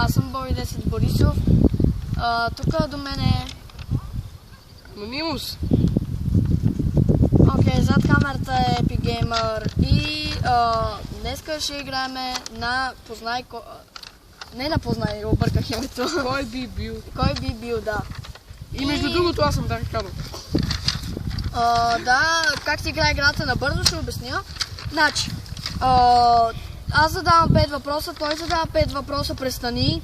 аз съм Боби 10 Борисов. Тук до мен е... Анонимус. Окей, зад камерата е Epic Gamer и днеска ще играем на Познай... Не на Познай, обърках името. Кой би бил? Кой би бил, да. И между другото аз съм Даркано. Да, как се играе играта набързо ще обясня. Значи, аз задавам 5 въпроса, той задава 5 въпроса, престани.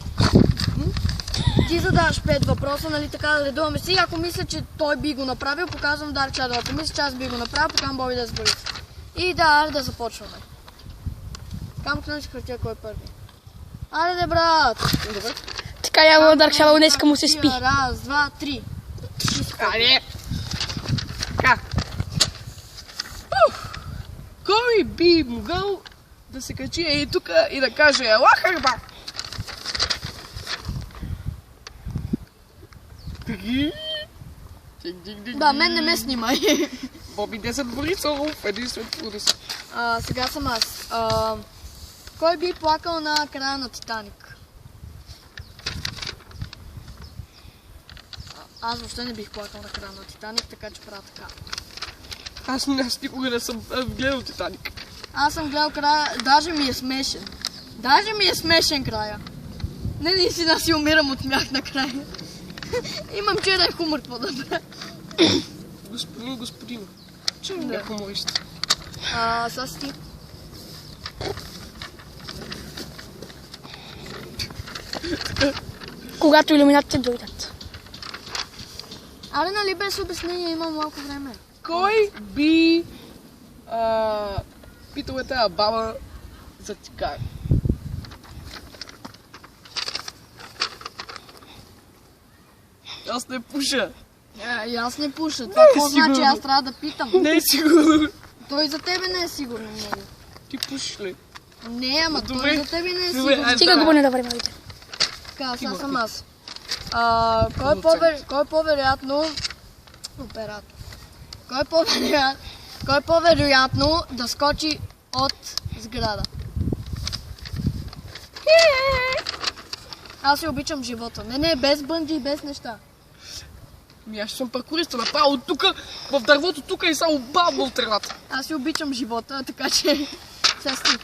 Ти задаваш 5 въпроса, нали така да редуваме си. Ако мисля, че той би го направил, показвам Dark Shadow. Ако мисля, че аз би го направил, показвам Боби 10 Борисов. И да започваме. Камък ножица хартия, кой е първи? Айде, брат! Добре. Така явно Dark Shadow днеска му се спи. Раз, два, три. Айде! Така. Кой би могъл да се качи и тук и да каже Аллах Акбар? Да, мен не ме снимай. Боби 10 Борисов, единствен трудес. Сега съм аз. Кой би плакал на края на Титаник? Аз въобще не бих плакал на края на Титаник, така че правя така. Аз никога не съм гледал Титаник. Аз съм гледал края, даже ми е смешен. Даже ми е смешен края. Не, наистина си умирам от смях на края. Имам черен хумор, какво да правя. Господин, че не е хуморист. Сега си ти. Когато илюминатите дойдат. Аре, нали без обяснение, имам малко време. Кой би питал тази баба за цигара? Аз не пуша. И аз не пуша. Това какво значи? Аз трябва да питам. Не е сигурно. Той за тебе не е сигурно много. Ти пушиш ли? Не, ама Добре. той за тебе не е сигурно. Стига го бъне да време, видите. Така, сега съм аз. Кой е по-вероятно... Оператор. Кой е по-вероятно да скочи от сграда? Аз си обичам живота. Не, без бънджи и без неща. Аз съм паркуриста, направо тук, в дървото тук и само бам от тревата. Аз си обичам живота, така че... Сега си.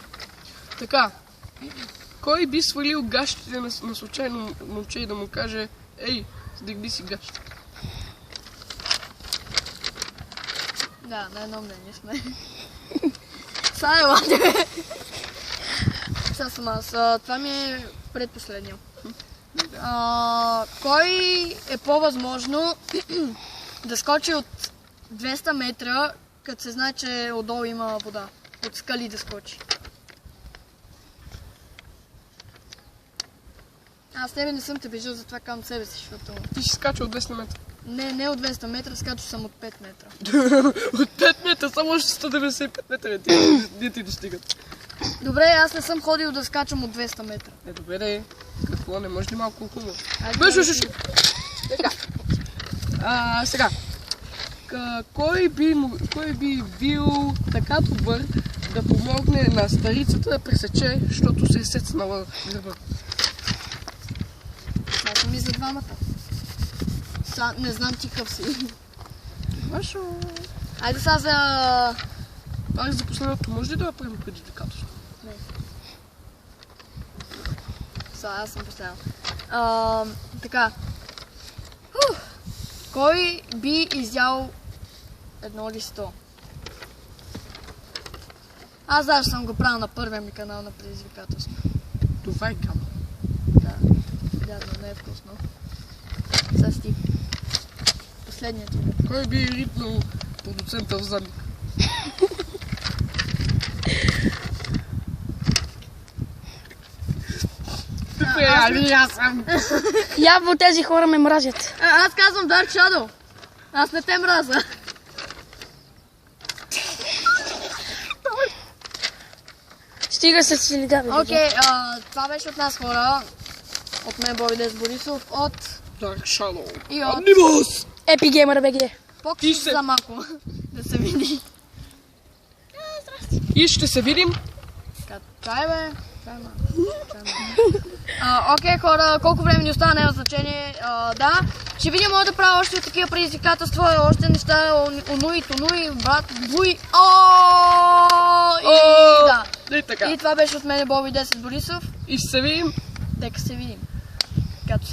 Така, кой би свалил гащите на случайно момче и да му каже ей, сдигни си гащите? Да, на едно мнение сме. Сега е ладе. Сега съм аз. Това ми е предпоследния. Кой е по-възможно да скочи от 200 метра, като се знае, че отдолу има вода? От скали да скочи. Аз тебе не съм те виждал, затова казвам себе си, защото... Ти ще скача от 200 метра. Не от 200 метра, скача съм от 5 метра. От 5 метра, само още 195 метра не ти достигат. Добре, аз не съм ходил да скачам от 200 метра. Добре да е. Какво, не може ли малко хубаво? Айде, Така. Сега. Кой би бил така добър да помогне на старицата да пресече, защото се е сецнала гърба? Това са ми за двамата. Не знам ти къв си. Вашо. Айде сега за... Айде за последното, може ли да направим предизвикателство? Не. Сега аз съм последна. Така. Кой би изял едно листо? Аз даже съм го правил на първия ми канал на предизвикателство. Това е камък. Да, вярно, не е вкусно. Сега си. Последният ти. Кой би рипнал продуцента в задник? Аз съм. Явно тези хора ме мразят. Аз казвам Dark Shadow. Аз не те мразя. Стига се си лида, бе. Окей, това беше от нас, хора. От мен Боби 10 Борисов, от... Dark Shadow. И от... Анонимус! Epic Gamer БГ. Покажи за малко. Да се види. И ще се видим. Чай, бе. Чай, ма. Окей, хора, колко време ни остана, няма значение. Да, ще видим, може да правя още такива предизвикателства, още неща, онуи, брат, буй, и да. И така. И това беше от мен Боби 10 Борисов. И ще се видим. Нека се видим. Като